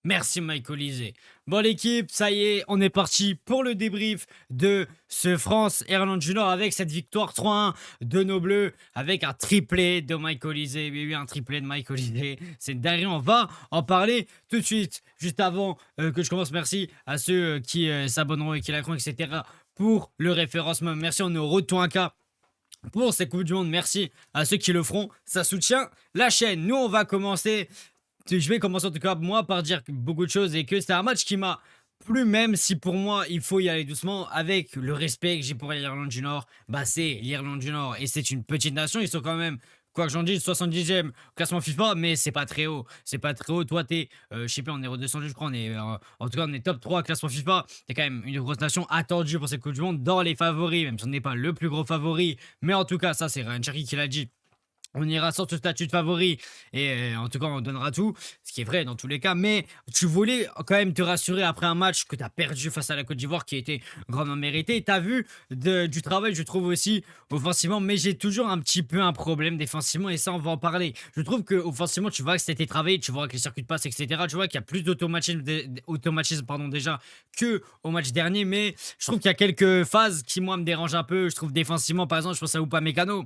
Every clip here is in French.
Merci Michael Olise. Bon l'équipe, ça y est, on est parti pour le débrief de ce France-Irlande du Nord avec cette victoire 3-1 de nos Bleus, avec un triplé de Michael Olise. Oui, oui, un triplé de Michael Olise. C'est une dinguerie, on va en parler tout de suite. Juste avant que je commence, merci à ceux qui s'abonneront et qui l'ikeront, etc. pour le référencement. Merci, on est au retour 1K pour cette Coupe du Monde. Merci à ceux qui le feront. Ça soutient la chaîne. Nous, on va commencer. Je vais commencer en tout cas moi par dire beaucoup de choses et que c'est un match qui m'a plu, même si pour moi il faut y aller doucement avec le respect que j'ai pour l'Irlande du Nord. Bah c'est l'Irlande du Nord et c'est une petite nation, ils sont quand même, quoi que j'en dise, 70e au classement FIFA, mais c'est pas très haut. C'est pas très haut. Toi t'es, je sais pas, on est redescendu, je crois, on est, en tout cas on est top 3 classement FIFA. T'es quand même une grosse nation attendue pour cette Coupe du Monde, dans les favoris, même si on n'est pas le plus gros favori. Mais en tout cas, ça c'est Ryan Cherky qui l'a dit. On ira sans ce statut de favori et en tout cas on donnera tout, ce qui est vrai dans tous les cas, mais tu voulais quand même te rassurer après un match que tu as perdu face à la Côte d'Ivoire qui était grandement mérité. Tu as vu du travail, je trouve aussi offensivement, mais j'ai toujours un petit peu un problème défensivement et ça on va en parler. Je trouve que offensivement tu vois que c'était travaillé, tu vois que les circuits de passe, etc. Tu vois qu'il y a plus d'automatisme pardon, déjà que au match dernier, mais je trouve qu'il y a quelques phases qui moi me dérangent un peu. Je trouve défensivement par exemple, je pense à Upamecano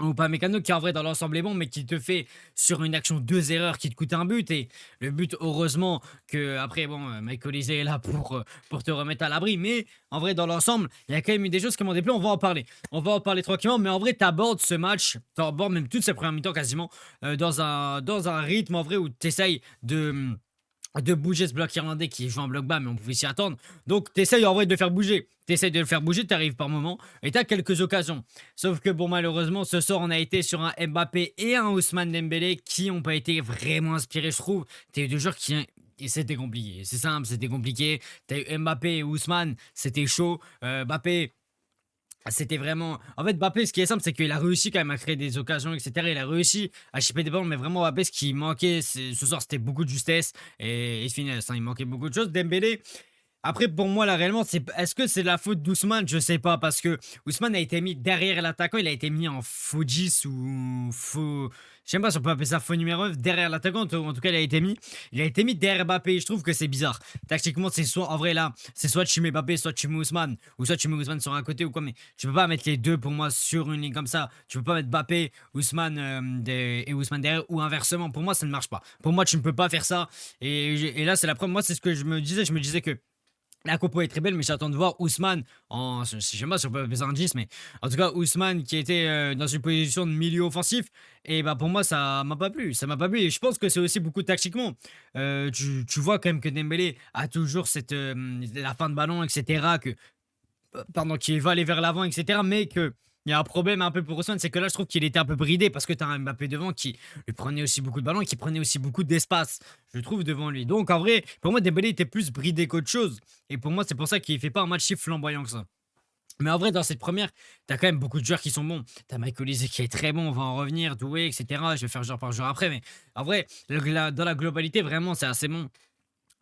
ou pas Mécano qui en vrai dans l'ensemble est bon mais qui te fait sur une action deux erreurs qui te coûte un but et le but heureusement que après bon Michael Olise est là pour te remettre à l'abri mais en vrai dans l'ensemble il y a quand même eu des choses qui m'ont déplu, on va en parler tranquillement mais en vrai t'abordes ce match, t'abordes même toute cette première mi-temps quasiment dans un rythme en vrai où t'essayes de bouger ce bloc irlandais qui joue en bloc bas, mais on pouvait s'y attendre. Donc, t'essayes en vrai de le faire bouger. T'essayes de le faire bouger, t'arrives par moment, et t'as quelques occasions. Sauf que, bon, malheureusement, ce soir, on a été sur un Mbappé et un Ousmane Dembélé qui n'ont pas été vraiment inspirés, je trouve. T'as eu deux joueurs qui. Et c'était compliqué. C'est simple, c'était compliqué. T'as eu Mbappé et Ousmane, c'était chaud. Mbappé. C'était vraiment. En fait, Mbappé, ce qui est simple, c'est qu'il a réussi quand même à créer des occasions, etc. Il a réussi à chipper des ballons, mais vraiment, Mbappé, ce qui manquait ce soir, c'était beaucoup de justesse et de finesse, hein. Il manquait beaucoup de choses. Dembélé, après, pour moi, là, réellement, est-ce que c'est la faute d'Ousmane? Je sais pas, parce que Ousmane a été mis derrière l'attaquant, il a été mis en faux 10 ou faux. Je sais pas si on peut appeler ça faux numéro 9, derrière l'attaquant, en tout cas, il a été mis derrière Mbappé. Je trouve que c'est bizarre. Tactiquement, c'est soit, en vrai, là, c'est soit tu mets Mbappé, soit tu mets Ousmane, ou soit tu mets Ousmane sur un côté ou quoi, mais tu peux pas mettre les deux pour moi sur une ligne comme ça. Tu peux pas mettre Mbappé, Ousmane et Ousmane derrière, ou inversement. Pour moi, ça ne marche pas. Pour moi, tu ne peux pas faire ça. Et là, c'est la preuve. Moi, c'est ce que je me disais. Je me disais que la compo est très belle, mais j'attends de voir Ousmane je sais pas si on peut appeler ça un 10, mais en tout cas, Ousmane qui était dans une position de milieu offensif, et bah pour moi, ça m'a pas plu. Ça m'a pas plu, et je pense que c'est aussi beaucoup tactiquement. Tu vois quand même que Dembélé a toujours la fin de ballon, etc., pardon, qui va aller vers l'avant, etc., mais que. Il y a un problème un peu pour Ousmane, c'est que là, je trouve qu'il était un peu bridé parce que tu as un Mbappé devant qui lui prenait aussi beaucoup de ballons et qui prenait aussi beaucoup d'espace, je trouve, devant lui. Donc, en vrai, pour moi, Dembélé était plus bridé qu'autre chose. Et pour moi, c'est pour ça qu'il fait pas un match si flamboyant que ça. Mais en vrai, dans cette première, t'as quand même beaucoup de joueurs qui sont bons. T'as Michael Olise qui est très bon, on va en revenir, Doué, etc. Je vais faire joueur par joueur après, mais en vrai, dans la globalité, vraiment, c'est assez bon.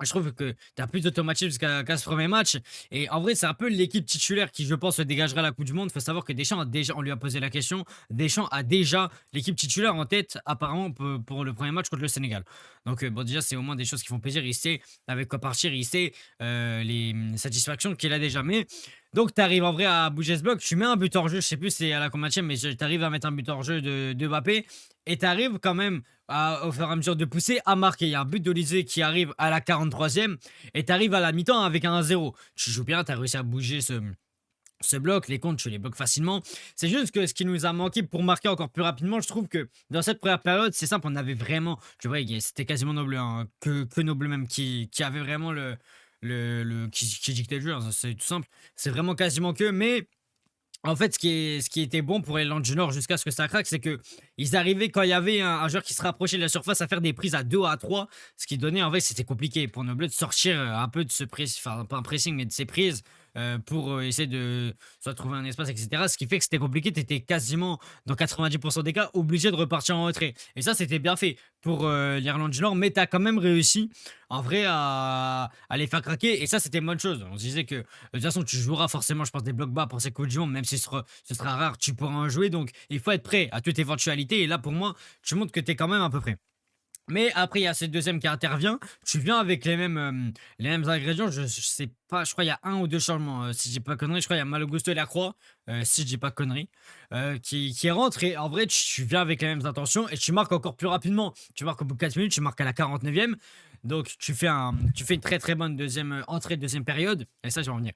Je trouve que tu as plus d'automatisme qu'à ce premier match. Et en vrai, c'est un peu l'équipe titulaire qui, je pense, se dégagera la Coupe du Monde. Il faut savoir que Deschamps a déjà, on lui a posé la question, Deschamps a déjà l'équipe titulaire en tête, apparemment, pour le premier match contre le Sénégal. Donc, bon, déjà, c'est au moins des choses qui font plaisir. Il sait avec quoi partir, il sait les satisfactions qu'il a déjà. Mais donc, tu arrives en vrai à bouger ce bloc. Tu mets un but hors jeu, je sais plus c'est à la combienième, mais tu arrives à mettre un but hors jeu de Mbappé. Et tu arrives quand même au fur et à mesure de pousser, à marquer. Il y a un but d'Olysée qui arrive à la 43e et tu arrives à la mi-temps avec un 1-0. Tu joues bien, tu as réussi à bouger ce bloc, les comptes, tu les bloques facilement. C'est juste que ce qui nous a manqué pour marquer encore plus rapidement, je trouve que dans cette première période, c'est simple, on avait vraiment, tu vois, c'était quasiment nos bleus, hein, que nos bleus même, qui avait vraiment qui dictait le jeu, hein, c'est tout simple. C'est vraiment quasiment que, mais en fait, ce qui était bon pour les Landes du Nord jusqu'à ce que ça craque, c'est que ils arrivaient quand il y avait un joueur qui se rapprochait de la surface à faire des prises à 2 à 3, ce qui donnait en vrai c'était compliqué pour nos bleus de sortir un peu de ce press, enfin pas un pressing mais de ces prises pour essayer de soit trouver un espace, etc. Ce qui fait que c'était compliqué, tu étais quasiment dans 90% des cas obligé de repartir en retrait. Et ça c'était bien fait pour l'Irlande du Nord, mais tu as quand même réussi en vrai à les faire craquer et ça c'était une bonne chose. On se disait que de toute façon, tu joueras forcément, je pense, des blocs bas pour ces coups du monde, même si ce sera rare, tu pourras en jouer. Donc, il faut être prêt à toute éventualité. Et là, pour moi, tu montres que tu es quand même à peu près. Mais après, il y a cette deuxième qui intervient. Tu viens avec les mêmes ingrédients. Je sais pas, je crois il y a un ou 2 changements, si je dis pas de conneries. Je crois il y a Malo Gusto et Lacroix, si je dis pas de conneries, qui rentrent et en vrai, tu viens avec les mêmes intentions et tu marques encore plus rapidement. Tu marques au bout de 4 minutes, tu marques à la 49e. Donc tu fais une très, très bonne deuxième entrée de deuxième période et ça, je vais en venir.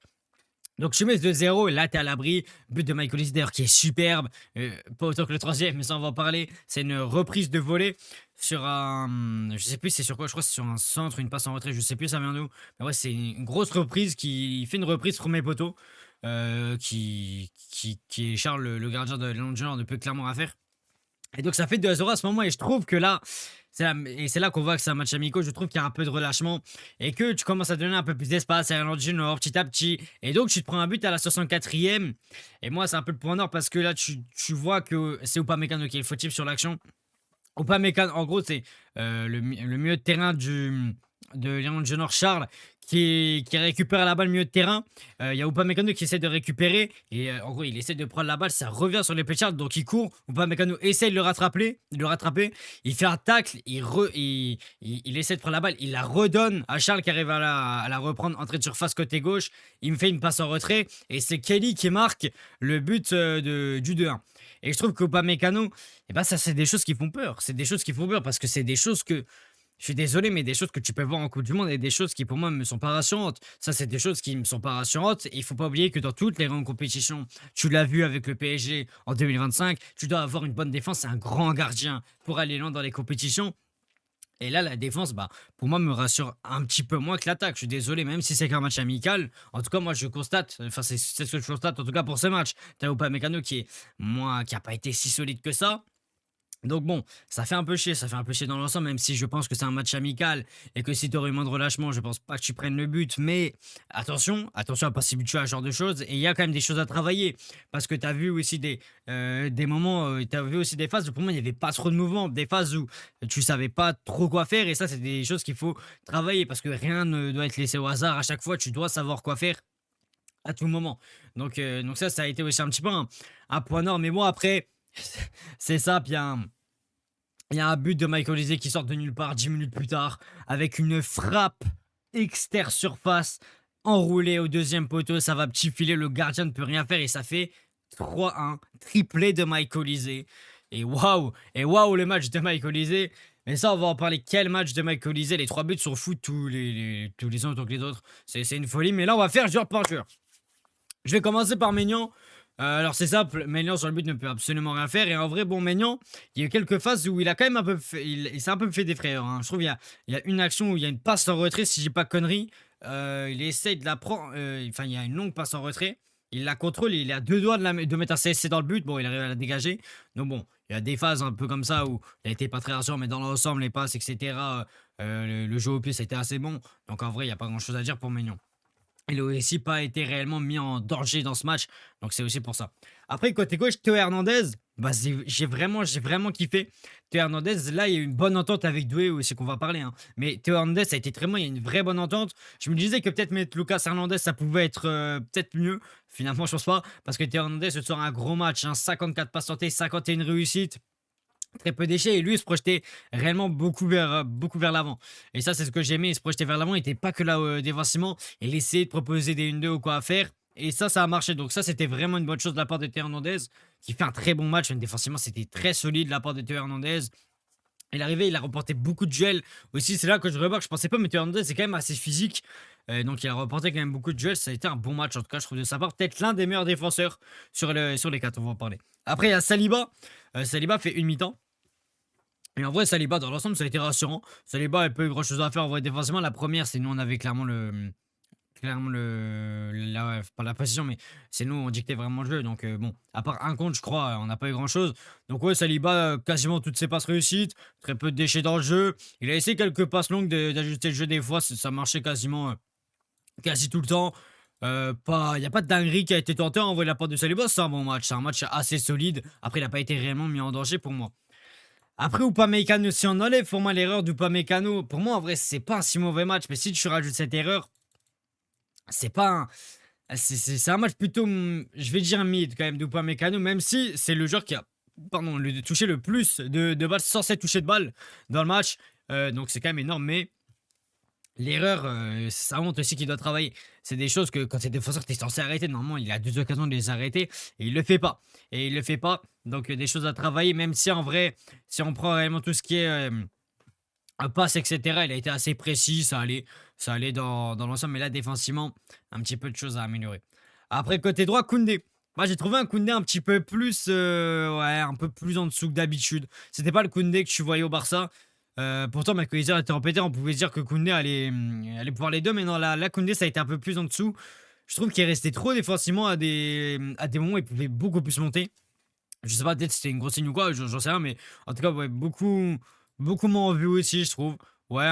Donc tu mets 2-0 et là t'es à l'abri. But de Michael Olise d'ailleurs qui est superbe. Pas autant que le troisième, mais ça on va en parler. C'est une reprise de volée sur un. Je sais plus c'est sur quoi, je crois que c'est sur un centre, une passe en retrait, je sais plus ça vient d'où. Mais ouais, c'est une grosse reprise qui fait une reprise premier poteau. Qui est Charles, le gardien de Lyon Junior, ne peut clairement rien faire. Et donc ça fait 2-0 à ce moment et je trouve que là, c'est là qu'on voit que c'est un match amical. Je trouve qu'il y a un peu de relâchement et que tu commences à donner un peu plus d'espace à Irlande Junior petit à petit. Et donc tu te prends un but à la 64e. Et moi, c'est un peu le point nord parce que là, tu vois que c'est Upamecano qui est le fautif sur l'action. Upamecano, en gros, c'est le milieu de terrain de Lyon Junior Charles qui récupère la balle milieu de terrain. Il y a Upamecano qui essaie de récupérer et en gros il essaie de prendre la balle, ça revient sur les pieds de Charles donc il court. Upamecano essaie de le rattraper, il fait un tacle, il essaie de prendre la balle, il la redonne à Charles qui arrive à la reprendre, entrée de surface côté gauche, il me fait une passe en retrait et c'est Kelly qui marque le but du 2-1. Et je trouve qu'Upamecano, eh ben ça c'est des choses qui font peur, c'est des choses qui font peur parce que c'est des choses que je suis désolé, mais des choses que tu peux voir en Coupe du Monde et des choses qui pour moi me sont pas rassurantes. Ça, c'est des choses qui me sont pas rassurantes. Et il faut pas oublier que dans toutes les grandes compétitions, tu l'as vu avec le PSG en 2025, tu dois avoir une bonne défense et un grand gardien pour aller loin dans les compétitions. Et là, la défense, bah, pour moi, me rassure un petit peu moins que l'attaque. Je suis désolé, même si c'est qu'un match amical. En tout cas, moi, je constate, enfin, c'est ce que je constate, en tout cas pour ce match. T'as Upamecano qui a pas été si solide que ça. Donc bon, ça fait un peu chier dans l'ensemble, même si je pense que c'est un match amical et que si tu aurais moins de relâchement, je pense pas que tu prennes le but. Mais attention à pas s'habituer à ce genre de choses. Et il y a quand même des choses à travailler. Parce que tu as vu aussi des moments, tu as vu aussi des phases où pour moi il n'y avait pas trop de mouvement, des phases où tu savais pas trop quoi faire. Et ça, c'est des choses qu'il faut travailler parce que rien ne doit être laissé au hasard. À chaque fois, tu dois savoir quoi faire à tout moment. Donc ça a été aussi un petit peu un point nord. Mais bon, après, c'est ça, bien. Il y a un but de Michael Olise qui sort de nulle part 10 minutes plus tard avec une frappe externe surface enroulée au deuxième poteau. Ça va petit filet, le gardien ne peut rien faire et ça fait 3-1. Triplé de Michael Olise. Et waouh le match de Michael Olise. Mais ça, on va en parler. Quel match de Michael Olise. Les 3 buts sont fous tous les uns autant que les autres. C'est une folie. Mais là, on va faire joueur par joueur. Je vais commencer par Maignan. Alors c'est simple, Maignan sur le but ne peut absolument rien faire. Et en vrai, bon, Maignan, il y a eu quelques phases où il a quand même un peu fait, il s'est un peu fait des frayeurs, hein. Je trouve il y a une action où il y a une passe en retrait, si j'ai pas de conneries. Il essaye de la prendre, enfin il y a une longue passe en retrait. Il la contrôle, il est à deux doigts de mettre un CSC dans le but. Bon, il arrive à la dégager. Donc bon, il y a des phases un peu comme ça où il a été pas très rassurant, mais dans l'ensemble, les passes, etc. Le jeu au pied, ça a été assez bon. Donc en vrai, il n'y a pas grand chose à dire pour Maignan. Il a aussi pas été réellement mis en danger dans ce match, donc c'est aussi pour ça. Après, côté gauche, Théo Hernandez, bah, j'ai vraiment kiffé. Théo Hernandez, là, il y a eu une bonne entente avec Doué, c'est qu'on va parler, hein. Mais Théo Hernandez, ça a été très bon, il y a une vraie bonne entente. Je me disais que peut-être mettre Lucas Hernandez, ça pouvait être peut-être mieux. Finalement, je pense pas, parce que Théo Hernandez se sort un gros match, hein, 54 passes tentées, 51 réussites. Très peu déchets et lui il se projetait réellement beaucoup vers l'avant et ça c'est ce que j'aimais, il se projetait vers l'avant, il était pas que là défensivement, il essayait de proposer des 1-2 ou quoi à faire et ça a marché, donc ça c'était vraiment une bonne chose de la part de Théo Hernandez qui fait un très bon match, même défensivement c'était très solide de la part de Théo Hernandez. Il est arrivé, il a remporté beaucoup de duels aussi, c'est là que je remarque, je pensais pas, mais Théo Hernandez c'est quand même assez physique. Donc il a remporté quand même beaucoup de duels, ça a été un bon match en tout cas je trouve de sa part, peut-être l'un des meilleurs défenseurs sur les quatre, on va en parler. Après il y a Saliba. Saliba fait une mi-temps. Et en vrai, Saliba, dans l'ensemble, ça a été rassurant. Saliba n'a pas eu grand chose à faire en vrai défensivement. La première, c'est nous, on avait clairement pas la précision, mais c'est nous, on dictait vraiment le jeu. Donc, bon, à part un compte, je crois, on n'a pas eu grand chose. Donc, ouais, Saliba, quasiment toutes ses passes réussites, très peu de déchets dans le jeu. Il a essayé quelques passes longues d'ajuster le jeu des fois, ça marchait quasiment, quasi tout le temps. Il n'y a pas de dinguerie qui a été tentée en vrai de la part de Saliba. C'est un bon match, c'est un match assez solide. Après, il n'a pas été réellement mis en danger pour moi. Après, Upamecano, si on enlève pour moi l'erreur d'Upamecano, pour moi, en vrai, c'est pas un si mauvais match. Mais si tu rajoutes cette erreur, c'est pas un. C'est un match plutôt, je vais dire, mid quand même d'Upamecano, même si c'est le joueur qui a touché le plus de balles, censé toucher de balles dans le match. Donc c'est quand même énorme, mais l'erreur, ça montre aussi qu'il doit travailler. C'est des choses que quand tu es défenseur, tu es censé arrêter. Normalement, il a 2 occasions de les arrêter et il le fait pas et il le fait pas. Donc des choses à travailler, même si en vrai, si on prend réellement tout ce qui est, passe et cetera, il a été assez précis, ça allait dans l'ensemble, mais là défensivement, un petit peu de choses à améliorer. Après côté droit, Koundé. Moi j'ai trouvé un Koundé un petit peu plus, ouais, un peu plus en dessous que d'habitude. C'était pas le Koundé que tu voyais au Barça. Pourtant McAllister était empêté, on pouvait se dire que Koundé allait pouvoir les 2, mais non, là Koundé ça a été un peu plus en dessous. Je trouve qu'il est resté trop défensivement à des moments où il pouvait beaucoup plus monter. Je sais pas, peut-être c'était une grosse ligne ou quoi, j'en sais rien, mais en tout cas, ouais, beaucoup moins en vue aussi, je trouve. Ouais,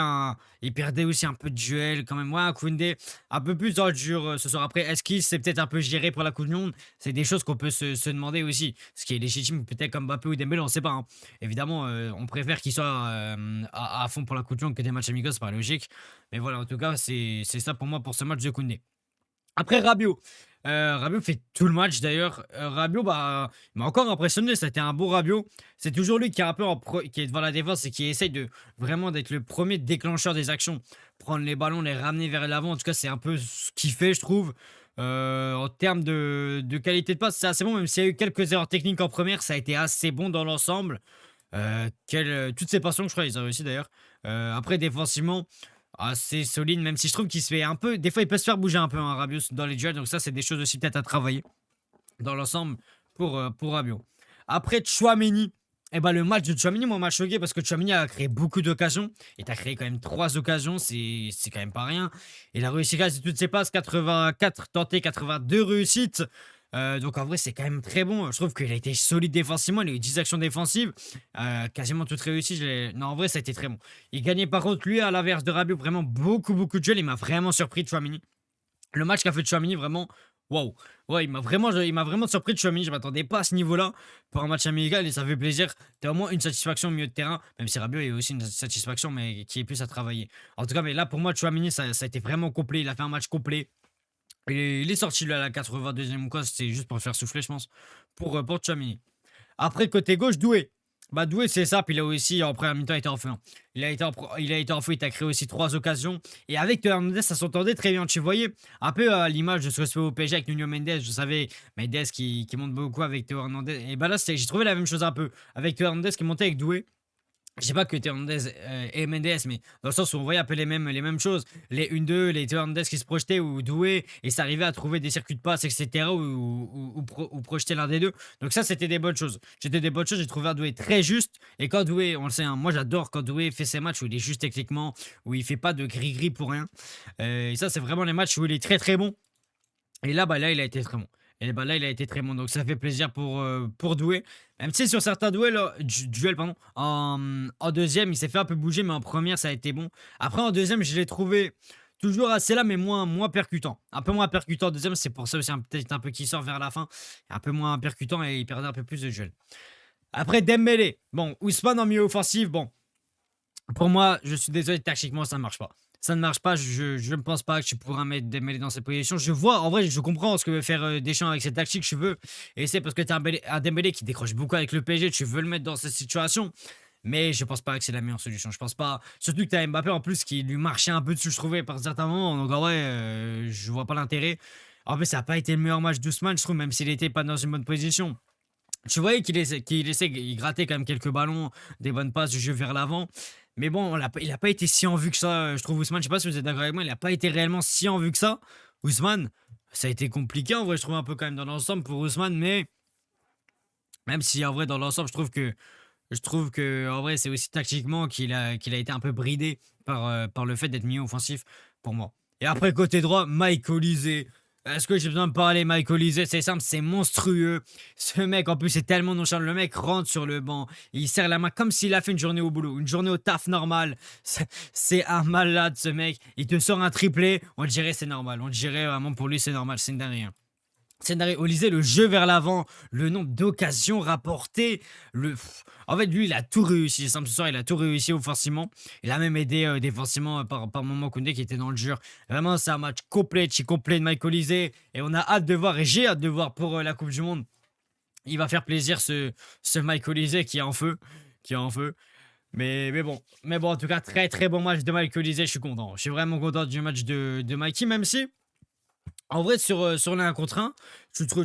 il perdait aussi un peu de duel quand même. Ouais, un Koundé, un peu plus dans le dur ce soir. Après, est-ce qu'il s'est peut-être un peu géré pour la Coupe du Monde? C'est des choses qu'on peut se demander aussi. Ce qui est légitime, peut-être comme Mbappé ou Dembélé, on sait pas, hein. Évidemment, on préfère qu'il soit à fond pour la Coupe du Monde que des matchs amicaux, c'est pas logique. Mais voilà, en tout cas, c'est ça pour moi pour ce match de Koundé. Après Rabiot. Rabiot fait tout le match d'ailleurs. Rabiot, bah, il m'a encore impressionné, ça a été un beau Rabiot. C'est toujours lui qui est un peu qui est devant la défense et qui essaye de vraiment d'être le premier déclencheur des actions. Prendre les ballons, les ramener vers l'avant. En tout cas, c'est un peu ce qu'il fait, je trouve. En termes de qualité de passe, c'est assez bon, même s'il y a eu quelques erreurs techniques en première, ça a été assez bon dans l'ensemble. Toutes ses passions, je crois, ils ont réussi d'ailleurs. Après, défensivement, assez solide, même si je trouve qu'il se fait un peu. Des fois, il peut se faire bouger un peu, un Rabiot dans les duels. Donc, ça, c'est des choses aussi peut-être à travailler dans l'ensemble pour Rabiot. Après, Chouameni. Eh ben, le match de Chouameni, moi, m'a choqué parce que Chouameni a créé beaucoup d'occasions. Et t'as créé quand même 3 occasions, c'est quand même pas rien. Il a réussi quasi toutes ses passes, 84 tentés, 82 réussites. Donc en vrai, c'est quand même très bon. Je trouve qu'il a été solide défensivement. Il a eu 10 actions défensives, quasiment toutes réussies. Non, en vrai, ça a été très bon. Il gagnait par contre, lui, à l'inverse de Rabiot, vraiment beaucoup de duels. Il m'a vraiment surpris de Chouamini. Le match qu'a fait Chouamini, vraiment, waouh. Ouais, il m'a vraiment surpris de Chouamini. Je m'attendais pas à ce niveau-là pour un match amical et ça fait plaisir. T'as au moins une satisfaction au milieu de terrain, même si Rabiot est aussi une satisfaction, mais qui est plus à travailler. En tout cas, mais là, pour moi, Chouamini, ça a été vraiment complet. Il a fait un match complet. Il est sorti lui à la 82e ou quoi, c'était juste pour le faire souffler, je pense, pour Tchouaméni. Après, côté gauche, Doué. Bah, Doué, c'est ça, puis il a aussi, en première mi-temps, été en feu, hein. Il a été en feu, il t'a créé aussi 3 occasions. Et avec Théo Hernandez, ça s'entendait très bien. Tu voyais un peu à l'image de ce que se fait au PSG avec Nuno Mendes. Je savais, Mendes qui monte beaucoup avec Théo Hernandez. Et bah là, j'ai trouvé la même chose un peu. Avec Théo Hernandez qui montait avec Doué. Je sais pas que Théo Hernandez et Mendes, mais dans le sens où on voyait un peu les mêmes choses. Les 1-2, les Théo Hernandez qui se projetaient ou Doué et s'arrivait à trouver des circuits de passe, etc. Ou projeter l'un des deux. Donc ça, c'était des bonnes choses. C'était des bonnes choses. J'ai trouvé un Doué très juste. Et quand Doué, on le sait, hein, moi j'adore quand Doué fait ses matchs où il est juste techniquement, où il fait pas de gris-gris pour rien. Et ça, c'est vraiment les matchs où il est très bon. Et là, bah, là, il a été très bon. Et bah, là, il a été très bon. Donc, ça fait plaisir pour Doué. Même si sur certains duels, pardon, en deuxième, il s'est fait un peu bouger, mais en première, ça a été bon. Après, en deuxième, je l'ai trouvé toujours assez là, mais moins percutant. Un peu moins percutant en deuxième, c'est pour ça aussi peut-être un peu qui sort vers la fin. Un peu moins percutant et il perdait un peu plus de duels. Après, Dembélé. Bon, Ousmane en milieu offensif, bon, pour moi, je suis désolé, tactiquement, ça ne marche pas. Ça ne marche pas, je ne pense pas que tu pourras mettre Dembélé dans cette position. Je vois, en vrai, je comprends ce que veut faire Deschamps avec cette tactique, je veux. Et c'est parce que tu as un Dembélé qui décroche beaucoup avec le PSG, tu veux le mettre dans cette situation. Mais je pense pas que c'est la meilleure solution. Je pense pas. Surtout que tu as Mbappé en plus qui lui marchait un peu dessus, je trouvais, par certains moments. Donc en vrai, je vois pas l'intérêt. En plus, ça n'a pas été le meilleur match d'Ousmane, je trouve, même s'il était pas dans une bonne position. Tu voyais il grattait quand même quelques ballons, des bonnes passes, du jeu vers l'avant. Mais bon, il a pas été si en vue que ça, je trouve, Ousmane. Je sais pas si vous êtes d'accord avec moi, il a pas été réellement si en vue que ça. Ousmane, ça a été compliqué en vrai, je trouve un peu quand même dans l'ensemble pour Ousmane, mais même si en vrai, dans l'ensemble, je trouve que en vrai, c'est aussi tactiquement qu'il a été un peu bridé par le fait d'être milieu offensif pour moi. Et après, côté droit, Mike Olise. Est-ce que j'ai besoin de parler Mike Olise? C'est simple, c'est monstrueux. Ce mec, en plus, c'est tellement nonchalant. Le mec rentre sur le banc, il serre la main comme s'il a fait une journée au boulot, une journée au taf normal. C'est un malade, ce mec. Il te sort un triplé, on dirait c'est normal. On dirait vraiment pour lui, c'est normal, c'est une dinguerie, hein. Scénario, Olysée, le jeu vers l'avant, le nombre d'occasions rapportées. En fait, lui, il a tout réussi. Simple ce soir, il a tout réussi offensivement. Il a même aidé défensivement par moment Koundé qui était dans le jeu. Vraiment, c'est un match complet, complet de Mike Olysée. Et on a hâte de voir, et j'ai hâte de voir pour la Coupe du Monde. Il va faire plaisir ce Mike Olysée qui est en feu. Qui est en feu. Mais bon, en tout cas, très très bon match de Michael Olise, je suis content. Je suis vraiment content du match de Mikey, même si, en vrai, sur l'un contre un,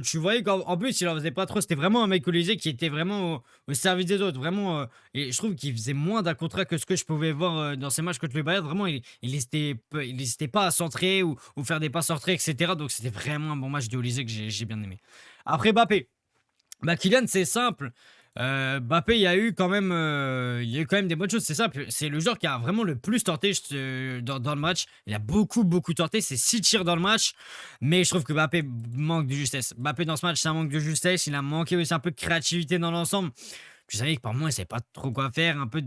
tu voyais qu'en plus, il en faisait pas trop. C'était vraiment un Michael Olise qui était vraiment au service des autres. Vraiment, et je trouve qu'il faisait moins d'un contre un que ce que je pouvais voir dans ses matchs contre le Bayern. Vraiment, il hésitait pas à centrer ou faire des passes centrées, etc. Donc, c'était vraiment un bon match de Olise que j'ai bien aimé. Après, Mbappé. Bah, Kylian, c'est simple. Mbappé, il y a eu quand même des bonnes choses. C'est simple. C'est le joueur qui a vraiment le plus tenté dans le match. Il a beaucoup, beaucoup tenté. C'est 6 tirs dans le match. Mais je trouve que Mbappé manque de justesse. Mbappé, dans ce match, c'est un manque de justesse. Il a manqué aussi un peu de créativité dans l'ensemble. Je savais que par moment, il savait pas trop quoi faire. Je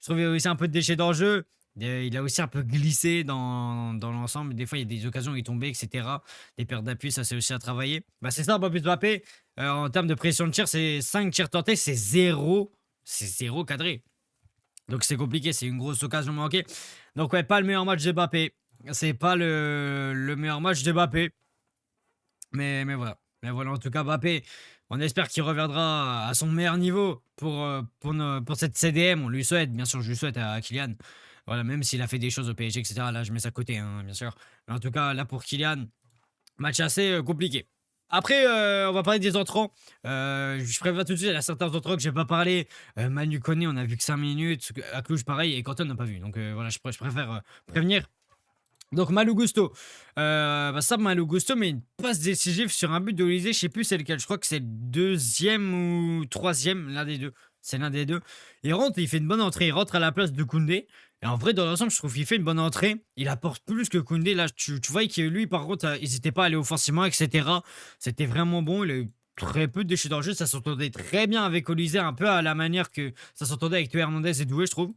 trouvais aussi un peu de déchets dans le jeu. Il a aussi un peu glissé dans l'ensemble. Des fois, il y a des occasions où il tombait, etc. Des pertes d'appui, ça c'est aussi à travailler. Bah, c'est ça, Mbappé. En termes de pression de tir, c'est 5 tirs tentés, c'est zéro. C'est zéro cadré. Donc c'est compliqué, c'est une grosse occasion manquée. Donc ouais, pas le meilleur match de Mbappé. C'est pas le meilleur match de Mbappé. Mais voilà. Mais voilà, en tout cas, Mbappé, on espère qu'il reviendra à son meilleur niveau pour cette CDM. On lui souhaite, bien sûr, je lui souhaite à Kylian. Voilà, même s'il a fait des choses au PSG, etc. Là, je mets ça à côté, hein, bien sûr. Mais en tout cas, là, pour Kylian, match assez compliqué. Après, on va parler des entrants. Je préviens tout de suite, il y a certains entrants que j'ai pas parlé. Manu Koné, on a vu que 5 minutes. À Cluj, pareil. Et Quentin n'a pas vu. Donc voilà, je préfère prévenir. Donc Malou Gusto, ça Malou Gusto met une passe décisive sur un but d'Olysée, je sais plus c'est lequel, je crois que c'est le deuxième ou troisième, l'un des deux, c'est l'un des deux. Il rentre, il fait une bonne entrée, il rentre à la place de Koundé, et en vrai dans l'ensemble je trouve qu'il fait une bonne entrée, il apporte plus que Koundé, là tu vois que lui par contre il n'hésitait pas à aller offensivement etc, c'était vraiment bon, il a eu très peu de déchets dans le jeu, ça s'entendait très bien avec Olysée, un peu à la manière que ça s'entendait avec Théo Hernandez et Doué je trouve.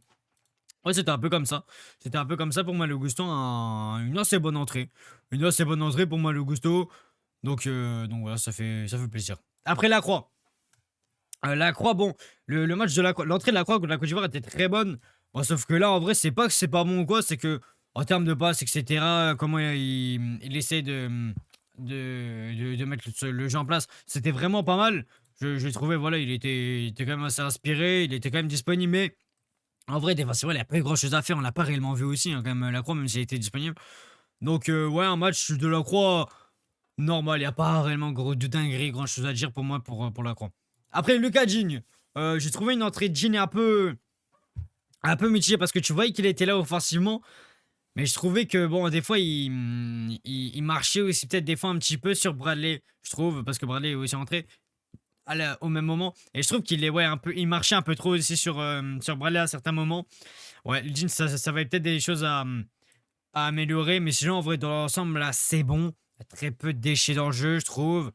Ouais, c'était un peu comme ça. C'était un peu comme ça pour Malo Gusto, une assez bonne entrée. Une assez bonne entrée pour Malo Gusto. Donc voilà, ça fait plaisir. Après la Croix. La Croix, bon, le match de la Croix, l'entrée de la Croix contre la Côte d'Ivoire était très bonne. Bon, sauf que là, en vrai, c'est pas que c'est pas bon ou quoi, c'est que en termes de passe, etc., comment il essaie de mettre le jeu en place, c'était vraiment pas mal. J'ai trouvé, voilà, il était quand même assez inspiré, il était quand même disponible, mais en vrai, défensivement, il n'y a pas grand chose à faire. On l'a pas réellement vu aussi, hein, quand même, Lacroix, même s'il était disponible. Donc, ouais, un match de Lacroix normal. Il n'y a pas réellement de dinguerie, grand chose à dire pour moi pour Lacroix. Après, Lucas Digne. J'ai trouvé une entrée de Digne un peu mitigée parce que tu voyais qu'il était là offensivement. Mais je trouvais que, bon, des fois, il marchait aussi peut-être des fois un petit peu sur Bradley, je trouve, parce que Bradley est aussi entré au même moment. Et je trouve qu'il est, ouais, il marchait un peu trop aussi sur Bradley à certains moments. Ouais, le jean, ça va être peut-être des choses à améliorer, mais sinon, en vrai, dans l'ensemble, là, c'est bon. Il y a très peu de déchets dans le jeu, je trouve.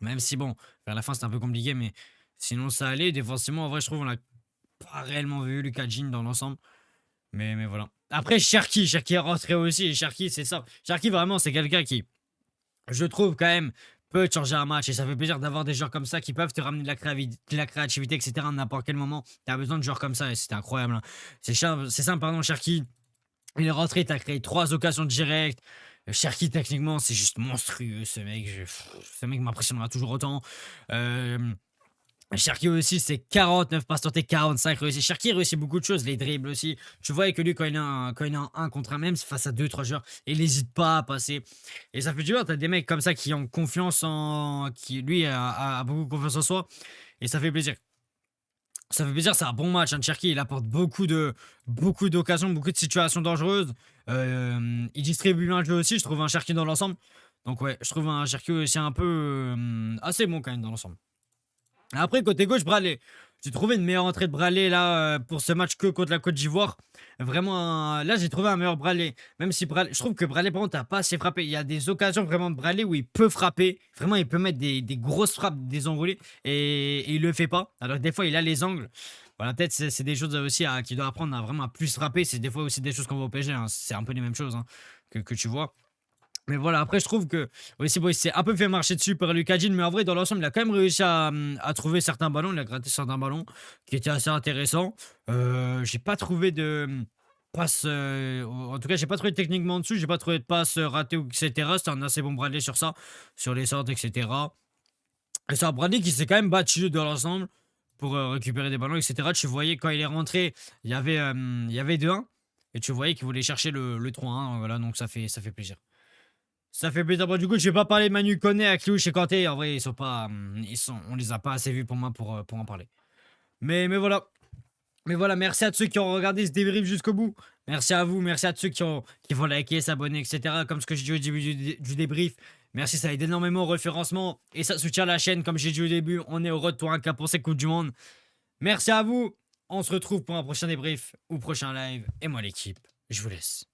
Même si, bon, vers la fin, c'était un peu compliqué, mais sinon, ça allait. Défensivement, en vrai, je trouve on l'a pas réellement vu, Lucas Jean, dans l'ensemble. Mais voilà. Après, Cherki est rentré aussi. Et Cherki, c'est ça. Cherki, vraiment, c'est quelqu'un qui, je trouve, quand même, peut changer un match. Et ça fait plaisir d'avoir des joueurs comme ça qui peuvent te ramener de la créativité, etc. à n'importe quel moment. Tu as besoin de joueurs comme ça et c'était incroyable, hein. C'est simple, pardon, Cherki. Il est rentré, t'as créé 3 occasions directes. Cherki, techniquement, c'est juste monstrueux, ce mec. Ce mec m'impressionnera toujours autant. Euh, Cherki aussi, c'est 49 passes tentées, 45 réussis. Cherki réussit beaucoup de choses, les dribbles aussi. Tu vois que lui, quand il est en 1 contre 1 même, c'est face à 2-3 joueurs, il n'hésite pas à passer. Et ça fait du bien, t'as des mecs comme ça qui ont confiance qui, lui, a beaucoup confiance en soi. Et ça fait plaisir. Ça fait plaisir, c'est un bon match. Hein. Cherki, il apporte beaucoup d'occasions, beaucoup de situations dangereuses. Il distribue bien le jeu aussi, je trouve un Cherki dans l'ensemble. Donc ouais, je trouve un Cherki aussi un peu assez bon quand même dans l'ensemble. Après, côté gauche, Bradley. J'ai trouvé une meilleure entrée de Bradley là pour ce match que contre la Côte d'Ivoire. Vraiment, là, j'ai trouvé un meilleur Bradley. Même si je trouve que Bradley, par contre, n'a pas assez frappé. Il y a des occasions vraiment de Bradley où il peut frapper. Vraiment, il peut mettre des grosses frappes, des envolées. Et il le fait pas. Alors, des fois, il a les angles. Voilà, peut-être c'est des choses aussi qu'il doit apprendre à vraiment plus frapper. C'est des fois aussi des choses qu'on voit au PSG. Hein. C'est un peu les mêmes choses, hein, que tu vois. Mais voilà, après, je trouve que aussi, bon, il s'est un peu fait marcher dessus par Lucas Digne, mais en vrai, dans l'ensemble, il a quand même réussi à trouver certains ballons. Il a gratté certains ballons qui étaient assez intéressants. J'ai pas trouvé de passe. En tout cas, j'ai pas trouvé techniquement dessus. J'ai pas trouvé de passe ratée, etc. C'était un assez bon Bradley sur ça, sur les sortes, etc. Et c'est un Bradley qui s'est quand même battu dans l'ensemble. pour récupérer des ballons, etc. Tu voyais quand il est rentré, il y avait 2-1 et tu voyais qu'il voulait chercher le 3-1. Voilà, donc ça fait plaisir. Ça fait plaisir. Bon, du coup, je vais pas parler de Manu Koné, Aklouche et Kanté. En vrai, ils sont pas, on les a pas assez vus pour moi pour en parler. Mais voilà. Mais voilà, merci à tous ceux qui ont regardé ce débrief jusqu'au bout. Merci à vous, merci à tous ceux qui vont liker, s'abonner, etc. Comme ce que j'ai dit au début du débrief. Merci, ça aide énormément au référencement et ça soutient la chaîne. Comme j'ai dit au début, on est au retour un cap pour ces Coupe du Monde. Merci à vous. On se retrouve pour un prochain débrief ou prochain live. Et moi, l'équipe, je vous laisse.